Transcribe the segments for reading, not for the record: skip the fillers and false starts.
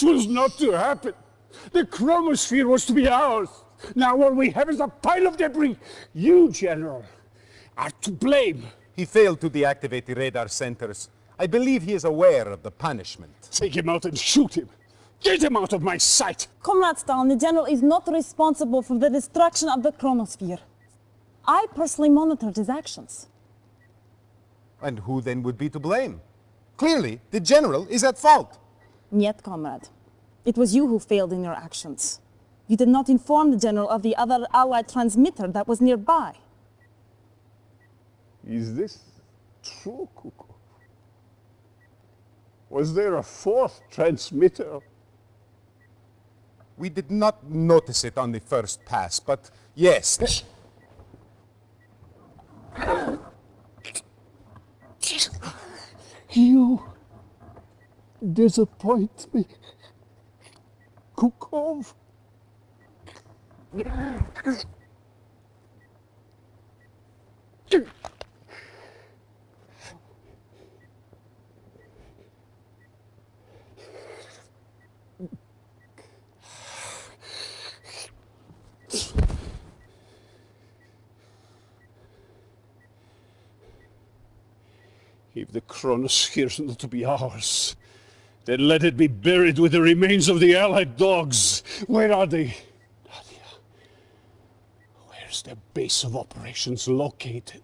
This was not to happen. The chromosphere was to be ours. Now all we have is a pile of debris. You, General, are to blame. He failed to deactivate the radar centers. I believe he is aware of the punishment. Take him out and shoot him. Get him out of my sight. Comrade Stalin, the General is not responsible for the destruction of the chromosphere. I personally monitored his actions. And who then would be to blame? Clearly, the General is at fault. Niet, comrade. It was you who failed in your actions. You did not inform the General of the other Allied transmitter that was nearby. Is this true, Kuko? Was there a fourth transmitter? We did not notice it on the first pass, but yes. You disappoint me, Kukov. If the chronosphere is not to be ours, then let it be buried with the remains of the Allied dogs. Where are they? Nadia, where's the base of operations located?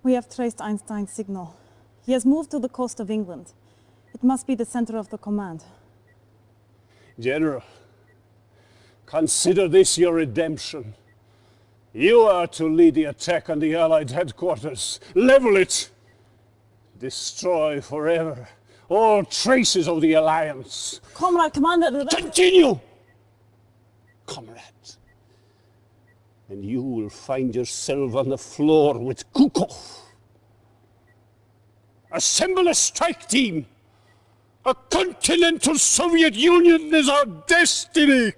We have traced Einstein's signal. He has moved to the coast of England. It must be the center of the command. General, consider this your redemption. You are to lead the attack on the Allied headquarters. Level it! Destroy forever all traces of the Alliance. Comrade, Commander... Continue! Comrade. And you will find yourself on the floor with Kukov. Assemble a strike team. A continental Soviet Union is our destiny.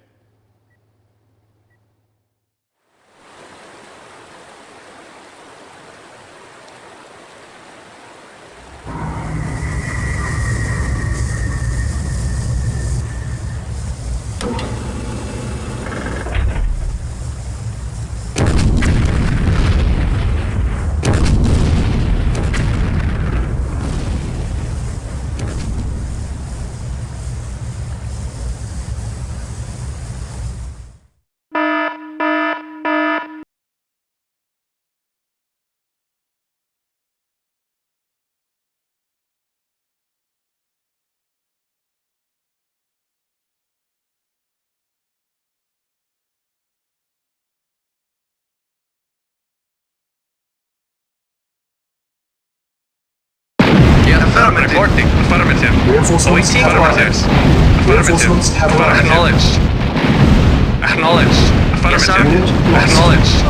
Affirmative. Reporting. Affirmative. Reinforcements have arrived. Reinforcements have arrived. Acknowledged. Acknowledged. Affirmative. Acknowledged.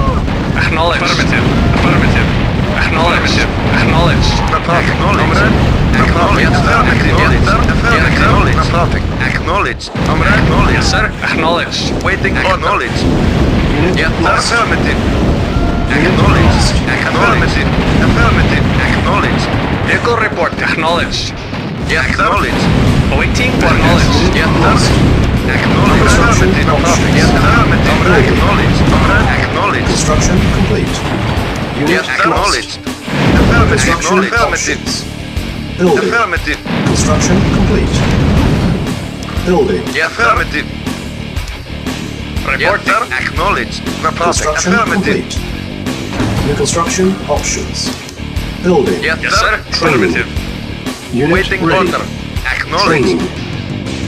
Acknowledged. Affirmative. Affirmative. Acknowledged. Acknowledged. Acknowledged. Acknowledged. Acknowledged. Yes, sir. Acknowledged. Waiting for knowledge. Unit lost. Affirmative. Acknowledged. Affirmative. Affirmative. Acknowledged. Vehicle report. Acknowledged. Yeah, acknowledged. Awaiting for knowledge. Yeah, lost. acknowledged. Affirmative. Yeah, affirmative. Acknowledged. Acknowledged. Construction complete. Unit Yeah, acknowledged. Construction Affirmative. options. Building. Affirmative. Construction complete. Building. Yeah, affirmative. Reporting. Acknowledged. Construction Affirmative. complete. New construction options. Building. Yes, sir. Affirmative. Unit Waiting ready. order. Acknowledged. Training.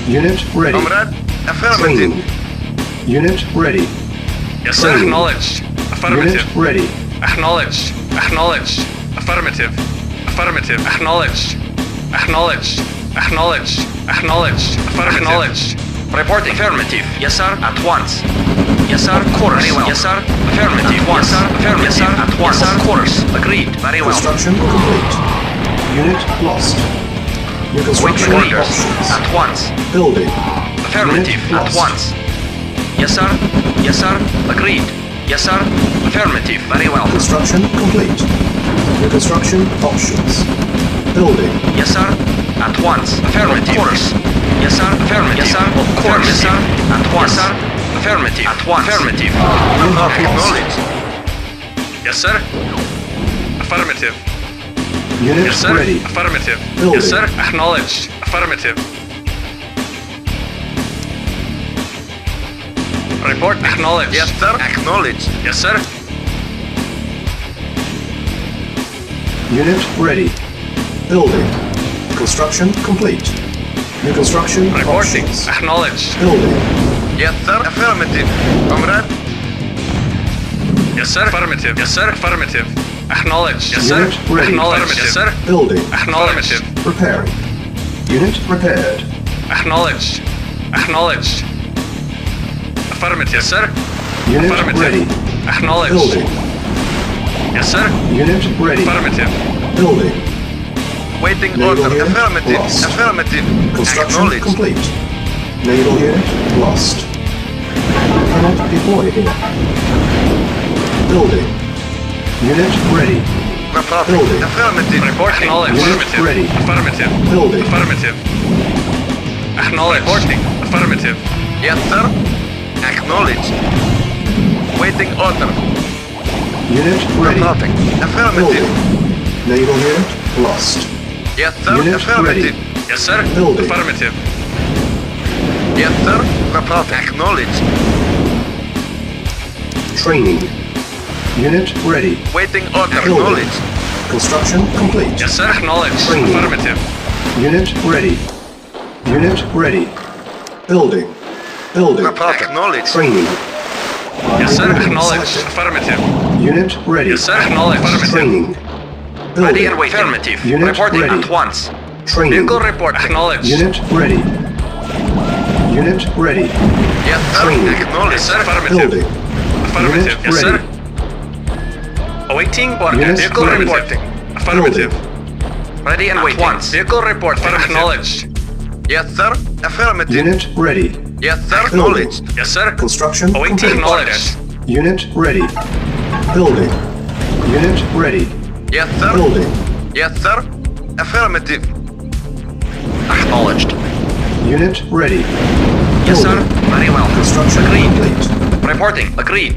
Unit ready. Comrade. Affirmative. Training. Unit ready. Yes, sir. Training. Acknowledged. Unit Affirmative. ready. Acknowledged. Acknowledged. Affirmative. Affirmative. Acknowledged. Acknowledged. Acknowledged. Acknowledged. Acknowledged. Reporting. Affirmative. Yes, sir. At once. Yes, sir. Of course. Very well. Yes, sir. Affirmative. At once. Yes, sir. Affirmative. Yes, sir. At once. Yes, sir. Of course. Agreed. Very well. Construction complete. Unit lost. New construction Waiting orders. options. At once. Building. Affirmative. Unit At lost. once. Yes, sir. Yes, sir. Agreed. Yes, sir. Affirmative. Very well. Construction complete. New construction options. Building. Yes, sir. At once. Affirmative. Of course. Yes, sir. Affirmative. Yes, sir. Of course. Yes, sir. At once. Yes, sir. Affirmative. At once. Affirmative. Acknowledged. Yes, sir. Affirmative. Unit Yes, sir. ready. Affirmative. Building. Yes, sir. Acknowledged. Affirmative. Report acknowledged. Yes, sir. Acknowledged. Yes, sir. Unit ready. Building. Construction complete. New construction Reporting. options. Acknowledged. Building. Yes, sir. Affirmative. Comrade. Yes, sir. Affirmative. Yes, sir. Affirmative. Acknowledged. Yes, sir. Unit ready. Acknowledged. Yes, sir. Building. Acknowledged. Preparing. Unit repaired. Acknowledged. Acknowledged. Affirmative. Yes, sir. Unit Affirmative. ready. Acknowledged. Building. Yes, sir. Unit ready. Affirmative. Building. Waiting Naval order. unit Affirmative. lost. Affirmative. Construction Acknowledged. complete. Naval unit lost. Cannot deploy here. Building. Unit ready. Building. Affirmative. Report acknowledged. Unit Affirmative. ready. Affirmative. Building. Affirmative. Acknowledged. Reporting. Affirmative. Yes, sir. Acknowledged. Waiting order. Unit ready. Affirmative. Building. Naval unit lost. Yes, sir. Unit Affirmative. ready. Yes, sir. Building. Affirmative. Yes, sir. Acknowledged. Training. Unit ready. Waiting order. Building. Acknowledged. Construction complete. Yes, sir. Acknowledged. Training. Affirmative. Unit ready. Unit ready. Building. Building. Acknowledged. Training. Yes, sir. Building Acknowledged. selected. Affirmative. Unit ready. Yes, sir. Acknowledged. Affirmative. Training. Ready Building. and waiting. Affirmative. Unit Reporting ready. at once. Training. Vehicle report. Acknowledged. Unit ready. Unit ready. Yes, sir. Training. Acknowledged. Yes, sir. Affirmative. Building. Affirmative. Unit Yes, sir. ready. Awaiting order. Unit Vehicle ready. reporting. Affirmative. Ready and waiting. Once. Vehicle report. Acknowledged. Yes, sir. Affirmative. Unit ready. Yes, sir. Building. Yes, sir. Construction Awaiting complete. orders. Unit ready. Building. Unit ready. Yes, sir. Building. Yes, sir. Affirmative. Acknowledged. Unit ready. Yes, sir. Building. Very well. Construction Agreed. complete. Reporting. Agreed.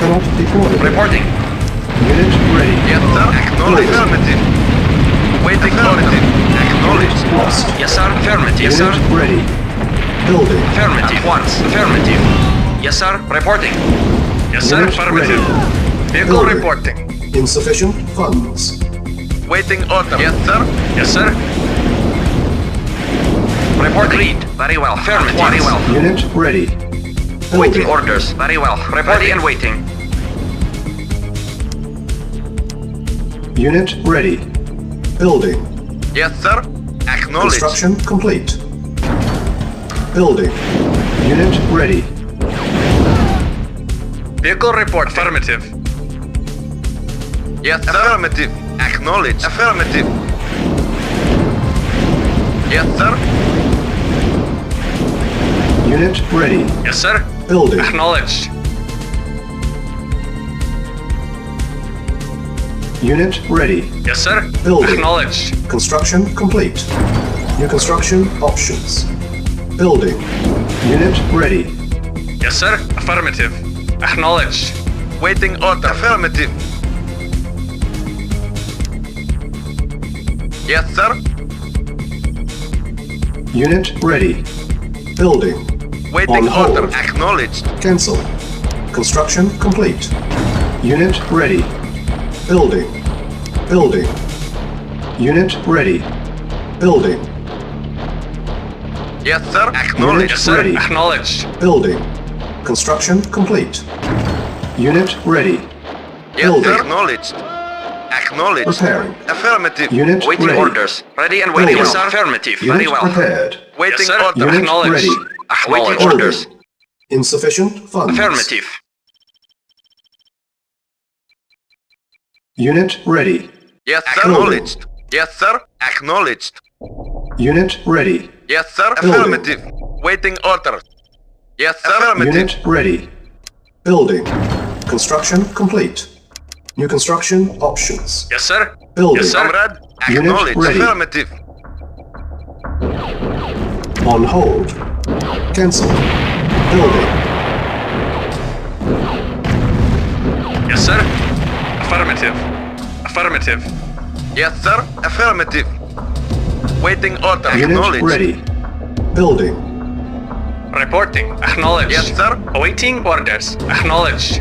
Cannot deploy. Reporting. Unit ready. Yes, sir. Acknowledged. Affirmative. Waiting affirmative. Acknowledged. Lost. Yes, sir. Affirmative. Yes, sir. Unit ready. Building. Affirmative. Once. Affirmative. Yes, sir. Reporting. Yes, sir. Unit Affirmative. ready. Vehicle Building. reporting. Insufficient funds. Waiting order. Yes, sir. Yes, sir. Report. Agreed. Very well. Affirmative. Very well. Unit ready. Waiting Building. orders. Very well. Reporting and waiting. Unit ready. Building. Yes, sir. Acknowledged. Construction complete. Building. Unit ready. Vehicle report. Affirmative. Yes, sir. Affirmative. Acknowledged. Affirmative. Yes, sir. Unit ready. Yes, sir. Building. Acknowledged. Unit ready. Yes, sir. Building. Acknowledged. Construction complete. New construction options. Building. Unit ready. Yes, sir. Affirmative. Acknowledged. Waiting order. Affirmative. Yes, sir. Unit ready. Building. Waiting On hold. order. Acknowledged. Cancel. Construction complete. Unit ready. Building. Building. Unit ready. Building. Yes, sir. Acknowledged. Yes, sir. ready. Acknowledged. Building. Construction complete. Unit ready. Yes, Building. sir. Acknowledged. Acknowledged. Preparing. Affirmative. Unit Waiting ready. orders. Ready and waiting. Building. Yes, sir. Affirmative. Unit Very well. prepared. Waiting Yes, sir. order. Unit Acknowledged. ready. Waiting Building. orders. Insufficient funds. Affirmative. Unit ready. Yes, sir. Acknowledged. Yes, sir. Acknowledged. Unit ready. Yes, sir. Building. Affirmative. Waiting order. Yes, sir. Affirmative. Unit ready. Building. Construction complete. New construction options. Yes, sir. Building. Yes, sir. Comrade. Unit ready. Affirmative. On hold. Cancel. Building. Yes, sir. Affirmative. Affirmative. Yes, sir. Affirmative. Waiting order. Unit Acknowledged. ready. Building. Reporting. Acknowledged. Yes, sir. Awaiting orders. Acknowledged.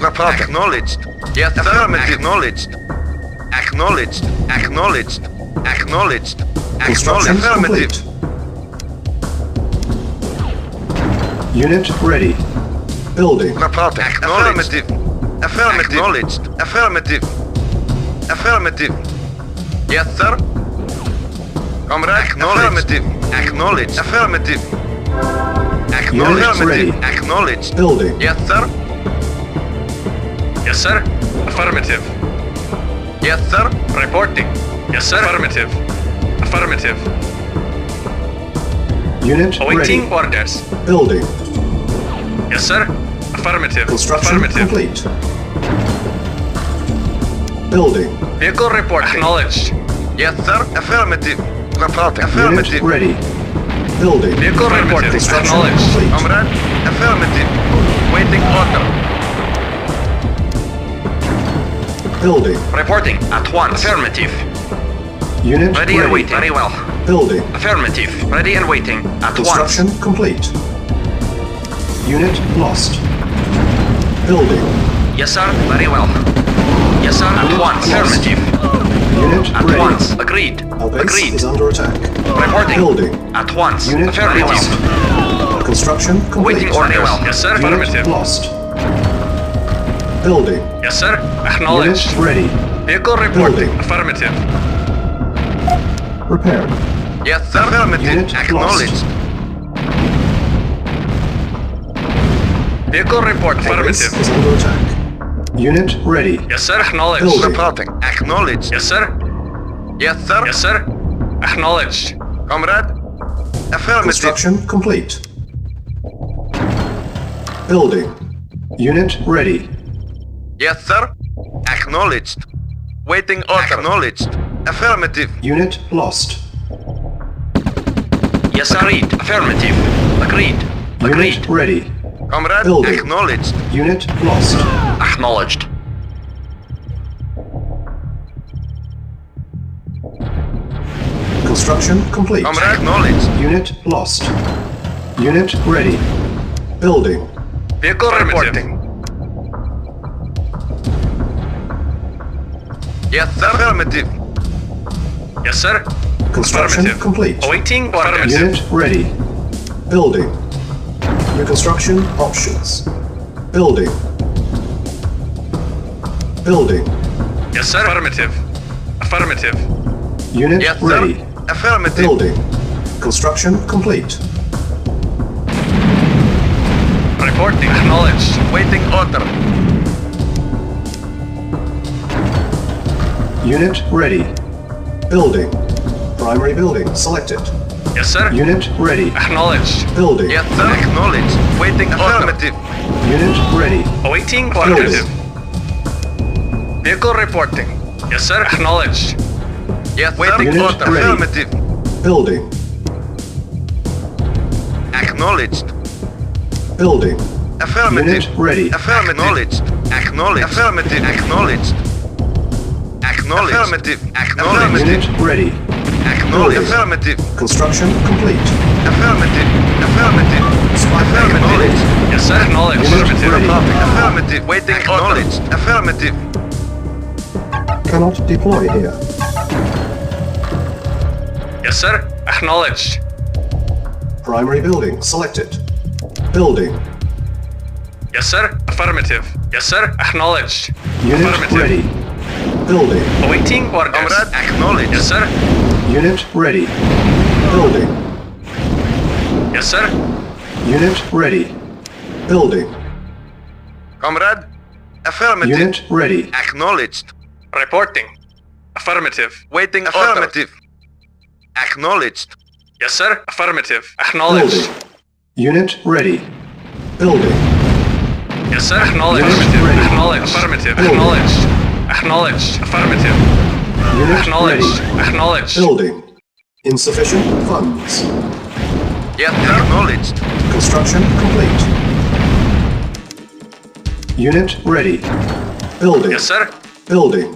Report. Acknowledged. Yes, sir. Affirmative. Acknowledged. Acknowledged. Acknowledged. Acknowledged. Construction Affirmative. complete. Unit ready. Building. Report. Affirmative. Affirmative. Acknowledged. Affirmative. Affirmative. Yes, sir. Comrade. Affirmative. Acknowledged. Affirmative. Unit ready. Acknowledged. Acknowledged. Building. Yes, sir. Yes, sir. Affirmative. Yes, sir. Reporting. Yes, sir. Affirmative. Affirmative. Unit Awaiting ready. orders. Building. Yes, sir. Affirmative. Construction Affirmative. complete. Building. Vehicle report. Acknowledged. Yes, sir. Affirmative. Report. Unit Affirmative. ready. Building. Vehicle report. Construction Acknowledged. complete. Comrade. Affirmative. Waiting order. Building. Reporting at once. Affirmative. Unit Ready and waiting. Very well. Building. Affirmative. Ready and waiting at Construction once. complete. Unit lost. Building. Yes, sir. Very well. Yes, sir. At Unit once. lost. Affirmative. Unit At ready. once. Agreed. Our base Agreed. is under attack. Reporting. Building. At once. Unit Affirmative. lost. Construction complete. Waiting orders. Very well. Yes, sir. Unit Affirmative. lost. Building. Yes, sir. Acknowledged. Unit ready. Vehicle reporting. Building. Affirmative. Repaired. Yes, sir. Affirmative. Unit Acknowledged. Vehicle report. Our base Affirmative. is under attack. Unit ready. Yes, sir. Acknowledged. Building. Reporting. Acknowledged. Yes, sir. Yes, sir. Yes, sir. Acknowledged. Comrade. Affirmative. Construction complete. Building. Unit ready. Yes, sir. Acknowledged. Waiting order. Acknowledged. Affirmative. Unit lost. Yes, sir. Agreed. Affirmative. Agreed. Agreed. Unit ready. Comrade. Building. Acknowledged. Unit lost. Acknowledged. Construction complete. Comrade. Acknowledged. Unit lost. Unit ready. Building. Vehicle reporting. Yes, sir. Affirmative. Yes, sir. Construction Affirmative. complete. Awaiting orders. Unit ready. Building. New construction options. Building. Building. Yes, sir. Affirmative. Affirmative. Unit Yes, ready. sir. Affirmative. Building. Construction complete. Reporting. Acknowledged. Waiting order. Unit ready. Building. Primary building selected. Yes, sir. Unit ready. Acknowledged. Building. Yes, sir. Acknowledged. Waiting affirmative. Unit ready. Awaiting Building. orders. Vehicle reporting. Yes, sir. Acknowledged. Yes, sir. Unit Order. ready. Affirmative. Building. Acknowledged. Building. Affirmative. Unit ready. Affirmative. Acknowledged. Acknowledged. Affirmative. Acknowledged. Acknowledged. Affirmative. Acknowledged. Unit ready. Acknowledged. Building. Affirmative. Construction complete. Affirmative. Affirmative. Affirmative. Yes, sir. Acknowledged. Unit Affirmative. ready. Affirmative. Waiting. Acknowledged. Affirmative. Cannot deploy here. Yes, sir. Acknowledged. Primary building selected. Building. Yes, sir. Affirmative. Yes, sir. Acknowledged. Unit Affirmative. ready. Building. Awaiting orders. Comrade. Acknowledged. Yes, sir. Unit ready. Building. Yes, sir. Unit ready. Building. Comrade. Affirmative. Unit ready. Acknowledged. Reporting. Affirmative. Waiting. Affirmative. Acknowledged. Yes, sir. Affirmative. Acknowledged. Building. Unit ready. Building. Yes, sir. Acknowledged. Unit Affirmative. ready. Acknowledged. Affirmative. Building. Acknowledged. Acknowledged. Affirmative. Unit Acknowledged. ready. Acknowledged. Building. Insufficient funds. Yes, sir. Acknowledged. Construction complete. Unit ready. Building. Yes, sir. Building.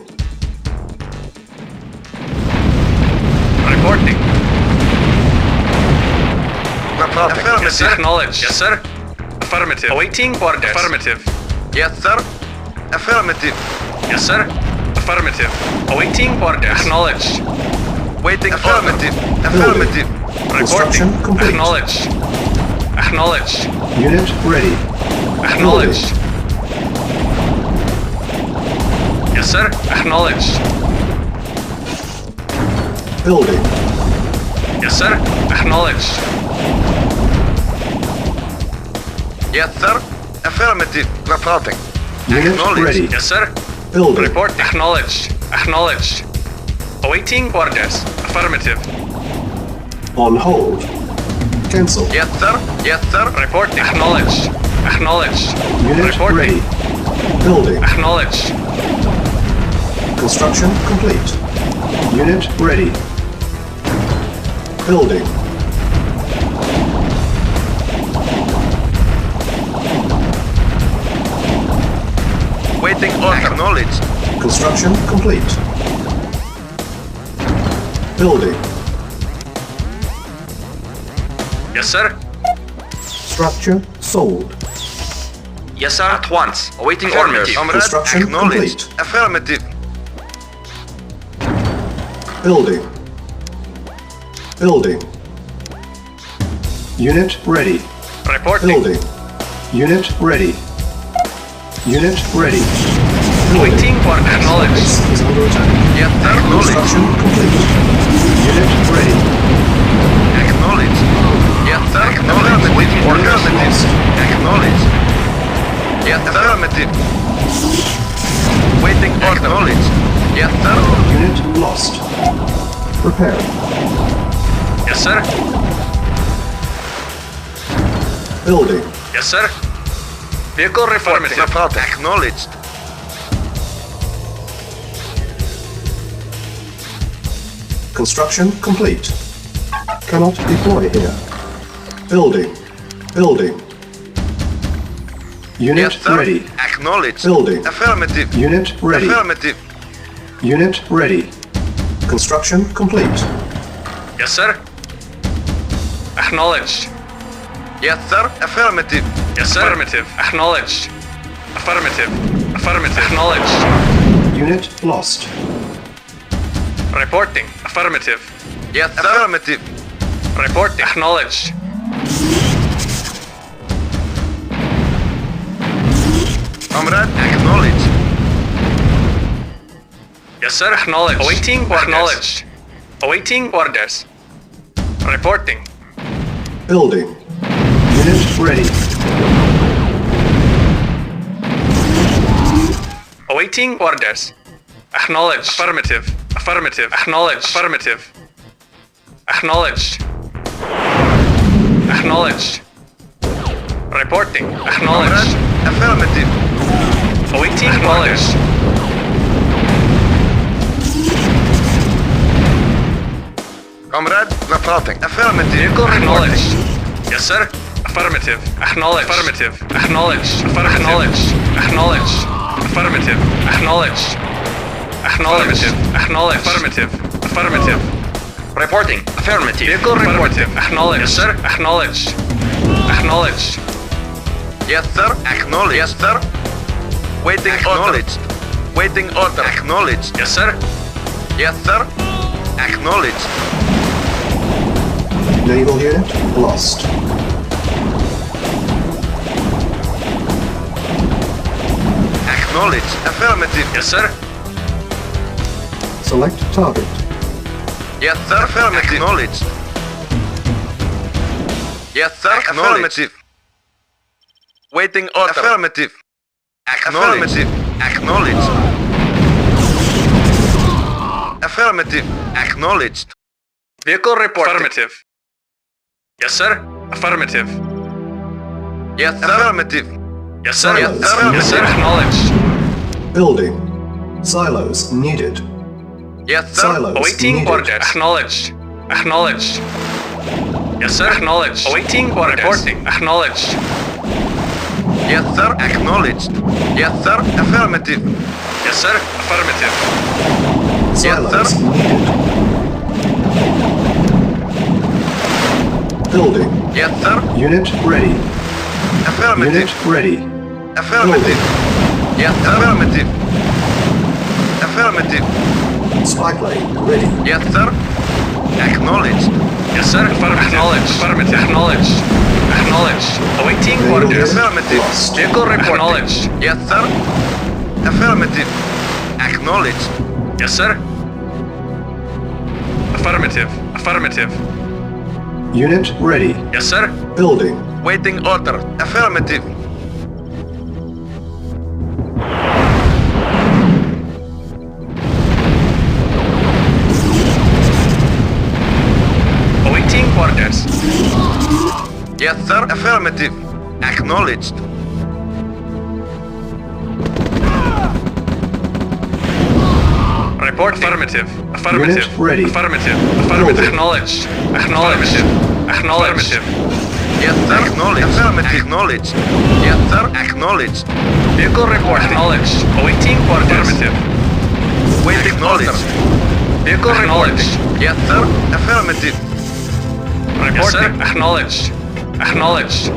Reporting. Affirmative. Yes, sir. Acknowledged. Yes, sir. Affirmative. Awaiting orders. Affirmative. Yes, sir. Affirmative. Yes, sir. Affirmative. Awaiting orders. Acknowledged. Waiting. Affirmative. Affirmative. Construction Reporting. complete. Acknowledged. Acknowledged. Unit ready. Acknowledged. Yes, sir. Acknowledged. Building. Yes, sir. Acknowledged. Yes, sir. Affirmative. Reporting. Unit Acknowledged. ready. Yes, sir. Building. Report. Acknowledged. Acknowledged. Awaiting orders. Affirmative. On hold. Cancel. Yes, sir. Yes, sir. Report. Acknowledged. Acknowledged. Unit Reporting. ready. Building. Acknowledged. Construction complete. Unit ready. Building. Waiting order. Acknowledged. Construction complete. Building. Yes, sir. Structure sold. Yes, sir. At once. Awaiting Affirmative. orders. Comrade. Construction Acknowledged. complete. Affirmative. Building. Building. Unit ready. Reporting. Building. Unit ready. Unit ready. Awaiting orders. Base Acknowledged. is under attack. Yes, sir. Acknowledged. Construction complete. Unit ready. Acknowledged. Yes, sir. Affirmative. Affirmative. Acknowledged. Yes, affirmative. Waiting order. Acknowledged. Yes, sir. Unit lost. Repair. Yes, sir. Building. Yes, sir. Vehicle reformative. Acknowledged. Construction complete. Cannot deploy here. Building. Building. Unit Yes, sir. ready. Acknowledged. Building. Affirmative. Unit ready. Affirmative. Unit ready. Construction complete. Yes, sir. Acknowledged. Yes, sir. Affirmative. Yes, sir. Affirmative. Acknowledged. Affirmative. Affirmative. Acknowledged. Unit lost. Reporting. Affirmative. Yes, sir. Affirmative. Reporting. Acknowledged. Comrade, acknowledged. Yes, sir. Acknowledged. Awaiting orders. Acknowledged. Awaiting orders. Reporting. Building. Unit ready. Awaiting orders. Acknowledged. Affirmative. Affirmative. Acknowledged. Affirmative. Acknowledged. Acknowledged. Reporting. Acknowledged. Comrade, affirmative. Awaiting orders. Comrade, reporting. Affirmative. Vehicle Reporting. acknowledged. Yes, sir. Affirmative. Acknowledged. Affirmative. Acknowledged. Acknowledged. Acknowledged. Affirmative. Acknowledged. Affirmative. Acknowledged. Affirmative. Affirmative. Reporting. Affirmative. Vehicle affirmative. Acknowledged. Yes, sir. Acknowledged. Acknowledged. Yes, sir. Acknowledged. Yes, sir. Waiting acknowledged. Waiting order. Acknowledged. Yes, sir. Yes, sir. Acknowledged. Naval unit lost. Acknowledged. Affirmative. Yes, sir. Select target. Yes, sir. Affirmative. Acknowledged. Yes, sir. Affirmative. Waiting order. Affirmative. Affirmative. Acknowledged. Affirmative. Acknowledged. Vehicle report. Affirmative. Yes, sir. Affirmative. Yes, sir. Affirmative. Yes, sir. Yes, sir. Yes, sir. Acknowledged. Building. Silos needed. Yes, sir. Silos Awaiting needed. orders. Acknowledged. Acknowledged. Yes, sir. Acknowledged. Awaiting orders. Reporting. Acknowledged. Yes, sir. Acknowledged. Yes, sir. Affirmative. Yes, sir. Affirmative. Silos sir. needed. Building. Yes, sir. Unit ready. Affirmative. Unit ready. Affirmative. Yes, affirmative. Affirmative. Spy plane ready. Yes, sir. Acknowledged. Yes, sir. Affirmative. Acknowledged. Affirmative. Acknowledged. Acknowledged. Awaiting Naval orders. unit Affirmative. lost. Vehicle report. Acknowledged. Yes, sir. Affirmative. Acknowledged. Yes, sir. Affirmative. Affirmative. Unit ready. Yes, sir. Building. Waiting order. Affirmative. Awaiting orders. Yes, sir. Affirmative. Acknowledged. Report. Affirmative. Affirmative. Unit ready. Affirmative. Affirmative. Building. Acknowledged. Acknowledged. Acknowledged. Yes, sir. Acknowledged. Affirmative. Acknowledged. Yes, sir. Acknowledged. Vehicle report. Acknowledged. Awaiting orders. Affirmative. Waiting order. Vehicle acknowledged. Yes, sir. Affirmative. Yes, sir. Acknowledged. Acknowledged.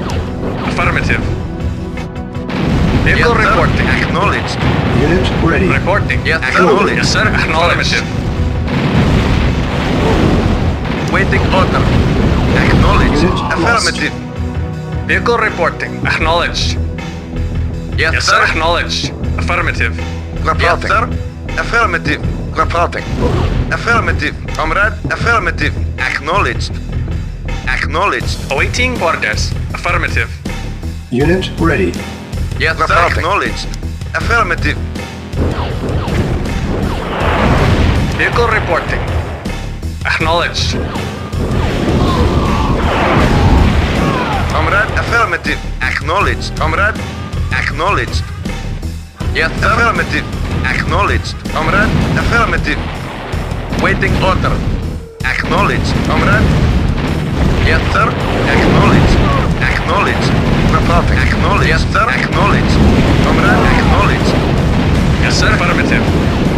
Affirmative. Vehicle Yes, sir. reporting. Acknowledged. Unit ready. Reporting. Yes, sir. Acknowledged. Yes, sir. Acknowledged. Waiting order. Acknowledged. Unit lost. Affirmative. Vehicle reporting. Acknowledged. Yes, Yes, sir. Acknowledged. Affirmative. Yes, sir. Affirmative. Reporting. Affirmative. Comrade. Affirmative. Acknowledged. Acknowledged. Awaiting orders. Affirmative. Unit ready. Yes, sir. Acknowledged. Affirmative. Vehicle reporting. Acknowledged. Comrade. Affirmative. Acknowledged. Comrade. Acknowledged. Yes, sir. Affirmative. Acknowledged. Comrade. Affirmative. Waiting order. Acknowledged. Comrade. Yes, sir. Acknowledged. Acknowledged. Reporting. Acknowledged. Yes, sir. Acknowledged. Comrade. Acknowledged. Yes, sir. Affirmative.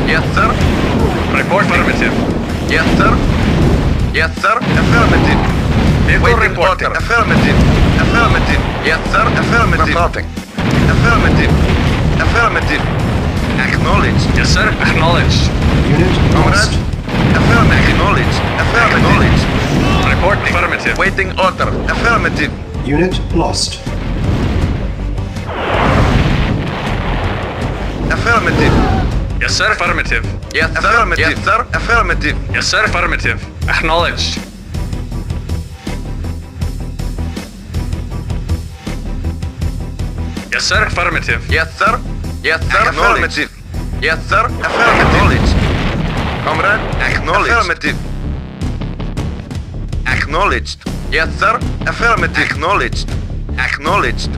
Yes, sir. Report. Affirmative. Yes, sir. Yes, sir. Affirmative. Vehicle Waiting reporting. order. Affirmative. Affirmative. Yes, sir. Affirmative. Reporting. Affirmative. Affirmative. Acknowledged. Yes, sir. Acknowledged. Unit Comrade. lost. Affirmative. Acknowledged. Affirmative. Report. Affirmative. Waiting order. Affirmative. Unit lost. Affirmative. Yes, sir. Affirmative. Yes, sir. Affirmative. Yes, sir. Affirmative. Yes, sir. Affirmative. Acknowledged. Yes, sir. Affirmative. Yes, sir. Yes, sir. Affirmative. Yes, sir. Affirmative. Comrade. Acknowledged. Affirmative. Acknowledged. Yes, sir. Affirmative. Acknowledged. Acknowledged.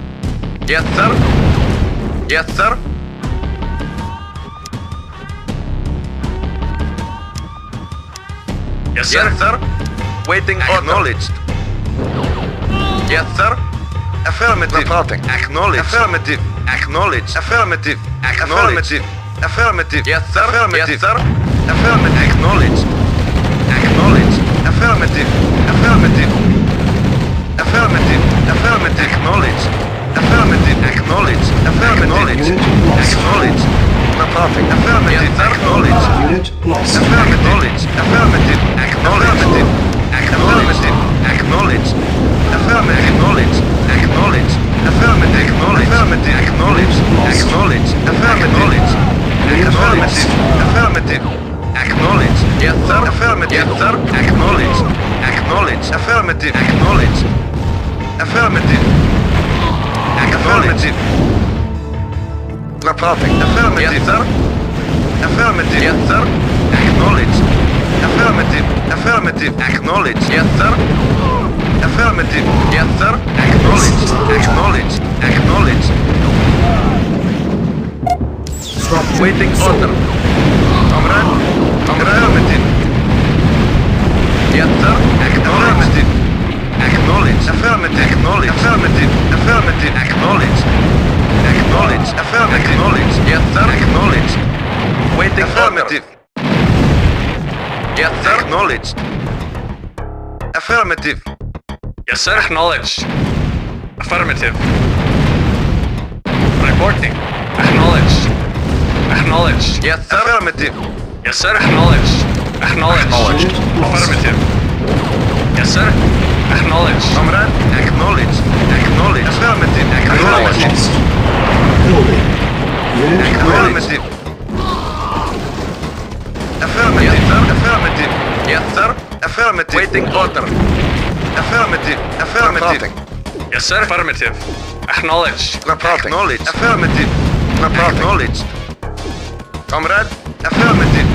Yes, sir. Yes, sir. Yes, sir. Yes, sir. Waiting order. Acknowledged. Yes, sir. Affirmative. Reporting. Acknowledged. Affirmative. Acknowledged. Affirmative. Affirmative. Affirmative. Yes, sir. Affirmative. Yes, sir. Affirmative. Acknowledged. Acknowledged. Affirmative. Affirmative. Affirmative. Affirmative. Acknowledged. Affirmative. Acknowledged. Affirmative. Unit lost. Acknowledged. Reporting. Affirmative. Yes, acknowledged. Unit lost. Affirmative. Affirmative. Acknowledged. Affirmative. Acknowledged. Affirmative. Acknowledged. Acknowledged. Affirmative. Acknowledged. Affirmative. Acknowledged. Acknowledged. Affirmative. Acknowledged. Affirmative. Acknowledged. Yes, sir. Affirmative. Yes, sir. Acknowledged. Acknowledged. Affirmative. Acknowledged. Affirmative. Affirmative. Reporting. Affirmative. Yes, sir. Affirmative. Yes, sir. Acknowledged. Affirmative. Affirmative. Acknowledged. Yes, sir. Affirmative. Yes, sir. Acknowledged. Acknowledged. Acknowledged. Waiting order. Comrade. Affirmative. Yes, sir. Affirmative. Acknowledge. Affirmative. Acknowledge. Affirmative. Affirmative. Acknowledge. Acknowledge. Affirmative. Acknowledge. Yes, sir. Acknowledge. Waiting. Affirmative. Yes, sir. Acknowledged. Affirmative. Yes, sir. Acknowledged. Affirmative. Reporting. Acknowledged. Acknowledged. Yes, sir. Affirmative. Yes, sir. Acknowledged. Acknowledged. Affirmative. Yes, sir. Acknowledged. Comrade, acknowledged. Acknowledged. Affirmative. Acknowledged. Lost. Building. Unit ready. Affirmative. Affirmative. Yes, sir. Affirmative. Yes, sir. Affirmative. Waiting order. Affirmative. Affirmative. Yes, sir. Affirmative. Acknowledged. Acknowledged. Affirmative. Acknowledged. Comrade, affirmative.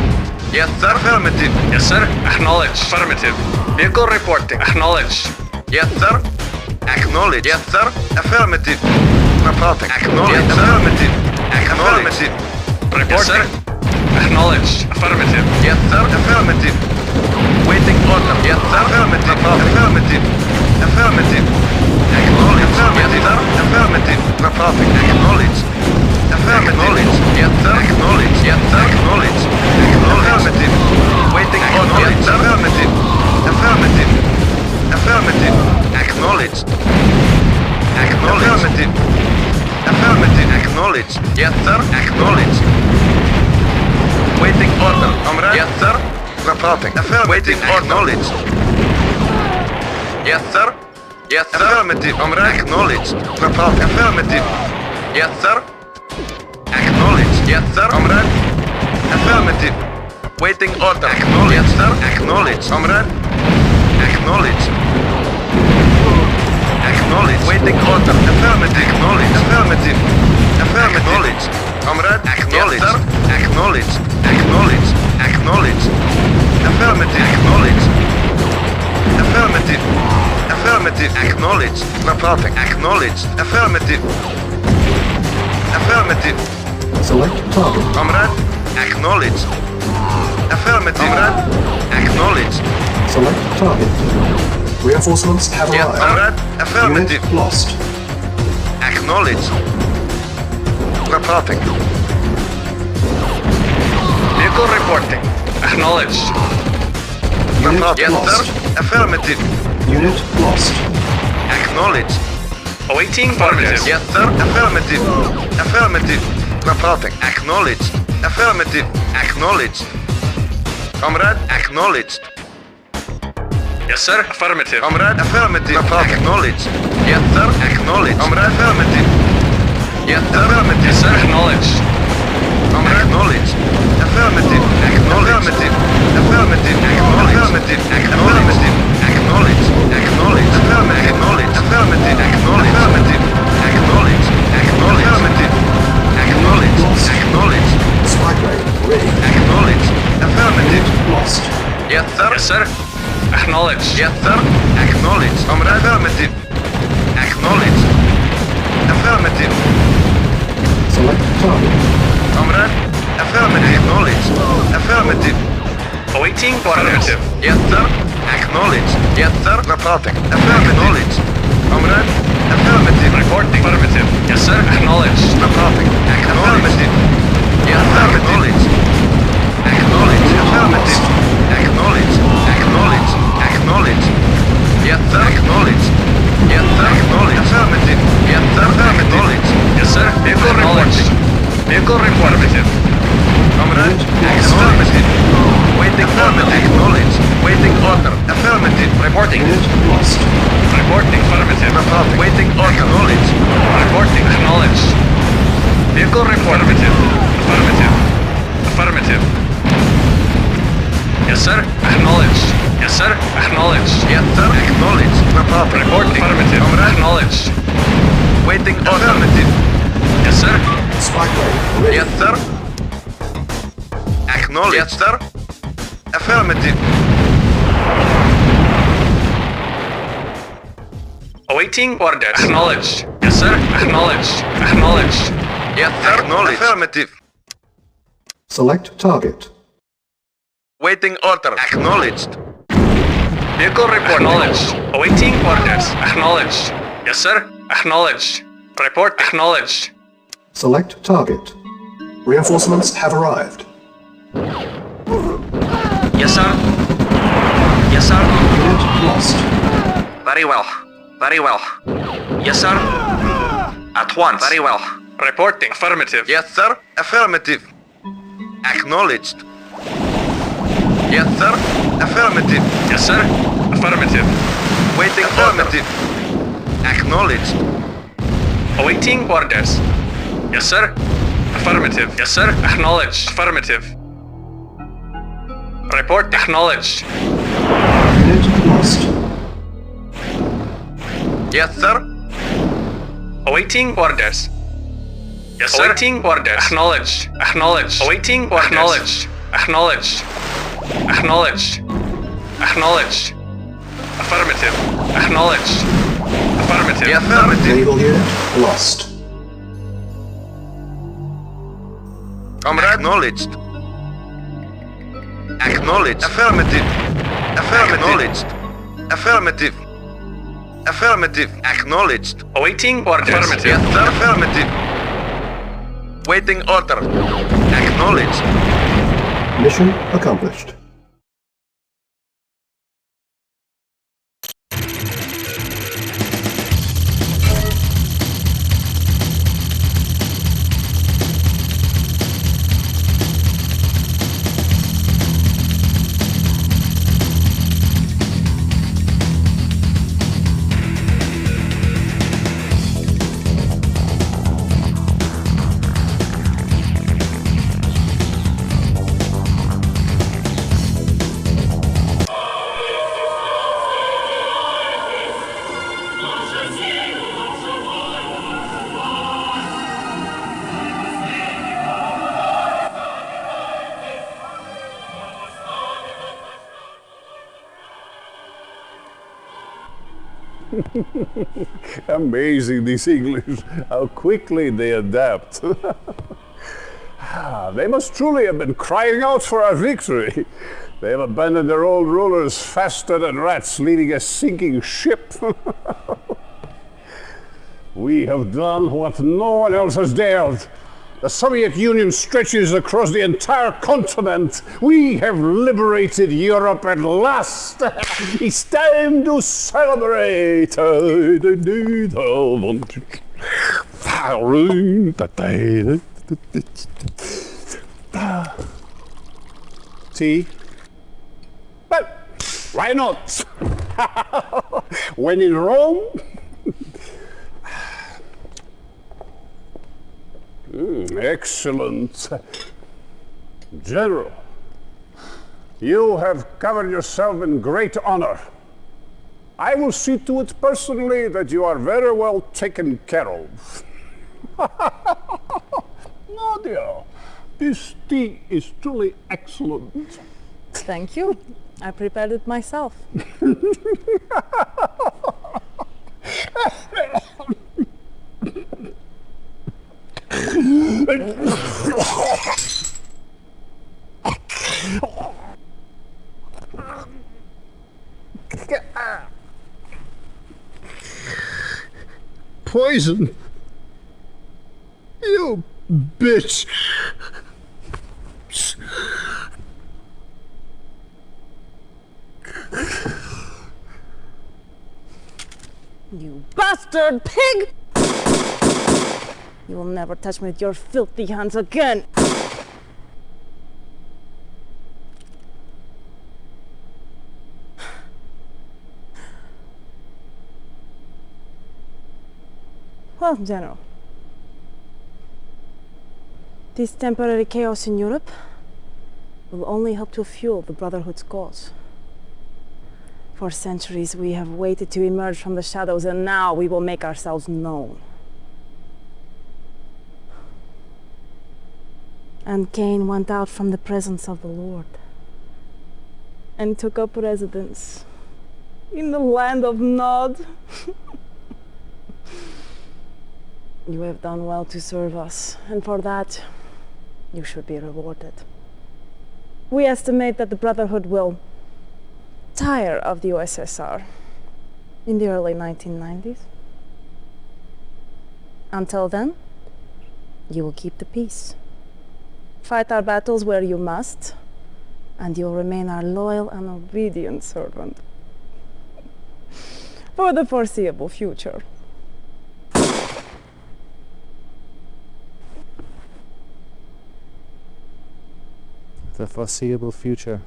Yes, sir. Affirmative. Yes, sir. Acknowledged. Affirmative. Vehicle reporting. Acknowledged. Yes, sir. Acknowledge. Yes, sir. Affirmative. Acknowledge. Affirmative. Affirmative. Reporting. Yes, sir. Acknowledged. Affirmative. Yes, sir. Affirmative. Waiting order. Yes, sir. Affirmative. Affirmative. Affirmative. Acknowledge. Affirmative. Yes, sir. Affirmative. Acknowledge. Affirmative. Yes, sir. Acknowledge. Yes, sir. Acknowledge. Affirmative. Waiting order. Yes, sir. Affirmative. Affirmative. Affirmative. Acknowledged. Acknowledge. Affirmative. Affirmative. Acknowledged. Yes, sir. Acknowledged. Waiting order. Comrade. Yes, sir. Reporting. Affirmative. Waiting order. Acknowledged. Yes, sir. Yes, sir. Affirmative. Comrade. Acknowledged. Reporting. Affirmative. Yes, sir. Acknowledged. Yes, sir. Comrade. Affirmative. Waiting order. Acknowledged. Yes, sir. Acknowledged. Comrade. Acknowledged. Acknowledged. Waiting order. Affirmative. Acknowledged. Affirmative. Affirmative. Acknowledged. Comrade. Acknowledged. Yes, sir. Acknowledged. Acknowledged. Acknowledged. Affirmative. Acknowledged. Affirmative. Affirmative. Acknowledged. Reporting. Acknowledged. Affirmative. Affirmative. Select target. Comrade. Acknowledged. Affirmative. Comrade. Acknowledged. Select target. Reinforcements have Yes, arrived. comrade. Affirmative. Unit lost. Acknowledged. Reporting. Vehicle reporting. Acknowledged. Unit Yes, lost. sir. Affirmative. Unit lost. Acknowledged. Awaiting affirmative. Yes, sir. Affirmative. Affirmative. Reporting. Acknowledged. Affirmative. Acknowledged. Comrade. Acknowledged. Yes, sir. Affirmative. Comrade. Affirmative. Reporting. Acknowledged. Yes, sir. Acknowledged. Comrade. Affirmative. Yes, sir. Affirmative. Yes, sir. Acknowledged. Comrade. Acknowledged. Affirmative. Acknowledged. Affirmative. Acknowledged. Acknowledged. Acknowledged. Acknowledged. Affirmative. Acknowledged. Affirmative. Acknowledged. Affirmative. Acknowledged. Acknowledged. Affirmative. Acknowledged. Acknowledged. Spy plane ready. Acknowledged. Affirmative. Unit lost. Yes, sir. Yes, sir. Acknowledged. Yes, sir. Acknowledged. Comrade. Affirmative. Acknowledged. Affirmative. Select target. Comrade. Affirmative. Acknowledged. Affirmative. Awaiting affirmative. Yes, sir. Acknowledged. Yes, sir. Reporting. Acknowledged. Comrade. Affirmative. Reporting. Affirmative. Yes, sir. Acknowledged. Reporting. Affirmative. Yes, sir. Acknowledged. Acknowledged. Affirmative. Acknowledged. Acknowledged. Acknowledged. Yes, sir. Acknowledged. Yes, sir. Acknowledged. Affirmative. Yes, sir. Acknowledged. Yes, sir. Vehicle acknowledged. Vehicle affirmative. Comrade. Affirmative. Waiting order. Acknowledged. Waiting order. Affirmative. Reporting. Unit lost. Reporting. Affirmative. Reporting. Waiting order. Acknowledged. Reporting. Acknowledged. Vehicle affirmative. Affirmative. Affirmative. Yes, sir. Acknowledged. Yes, sir. Acknowledged. Yes, sir. Acknowledged. Reporting. Reporting. Affirmative. Comrade. Acknowledged. Waiting order. Affirmative. Yes, sir. Spy plane ready. Yes, sir. Acknowledged. Yes, sir. Affirmative. Awaiting order. Acknowledged. Yes, sir. Acknowledged. Acknowledged. Yes, sir. Acknowledged. Affirmative. Select target. Waiting order. Acknowledged. Vehicle report. Acknowledged. Awaiting orders. Acknowledged. Yes, sir. Acknowledged. Report. Acknowledged. Select target. Reinforcements have arrived. Yes, sir. Yes, sir. Unit lost. Very well. Very well. Yes, sir. At once. Very well. Reporting. Affirmative. Yes, sir. Affirmative. Acknowledged. Yes, sir. Affirmative. Yes, sir. Affirmative. Waiting affirmative. Acknowledged. Awaiting orders. Yes, sir. Affirmative. Yes, sir. Acknowledged. Affirmative. Report. Acknowledged. Unit lost. Yes, sir. Awaiting orders. Yes, sir. Awaiting orders. Acknowledged. Acknowledged. Awaiting orders. Acknowledged. Acknowledged. Acknowledged. Acknowledged. Affirmative. Acknowledged. Affirmative. Yes, affirmative. Naval unit lost. Comrade. Acknowledged. Acknowledged. Affirmative. Affirmative. Affirmative. Affirmative. Acknowledged. Awaiting orders. Affirmative. Yes, sir. Affirmative. Waiting order. Acknowledged. Mission accomplished. Amazing, these English, how quickly they adapt. They must truly have been crying out for our victory. They have abandoned their old rulers faster than rats leading a sinking ship. We have done what no one else has dared. The Soviet Union stretches across the entire continent. We have liberated Europe at last. It's time to celebrate. Tea? Well, why not? When in Rome? Excellent. General, you have covered yourself in great honor. I will see to it personally that you are very well taken care of. Nadia, this tea is truly excellent. Thank you. I prepared it myself. Poison? You bitch! You bastard pig! You will never touch me with your filthy hands again! Well, General, this temporary chaos in Europe will only help to fuel the Brotherhood's cause. For centuries we have waited to emerge from the shadows, and now we will make ourselves known. And Cain went out from the presence of the Lord and took up residence in the land of Nod. You have done well to serve us, and for that you should be rewarded. We estimate that the Brotherhood will tire of the USSR in the early 1990s. Until then, you will keep the peace. Fight our battles where you must, and you'll remain our loyal and obedient servant for the foreseeable future. The foreseeable future.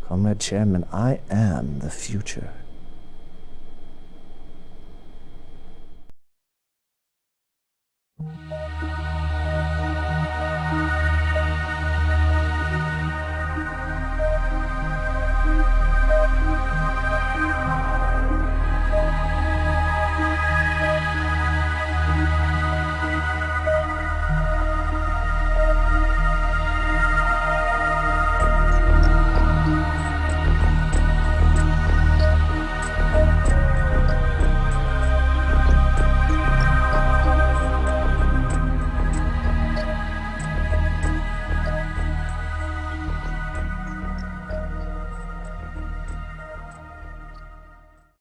Comrade Chairman, I am the future.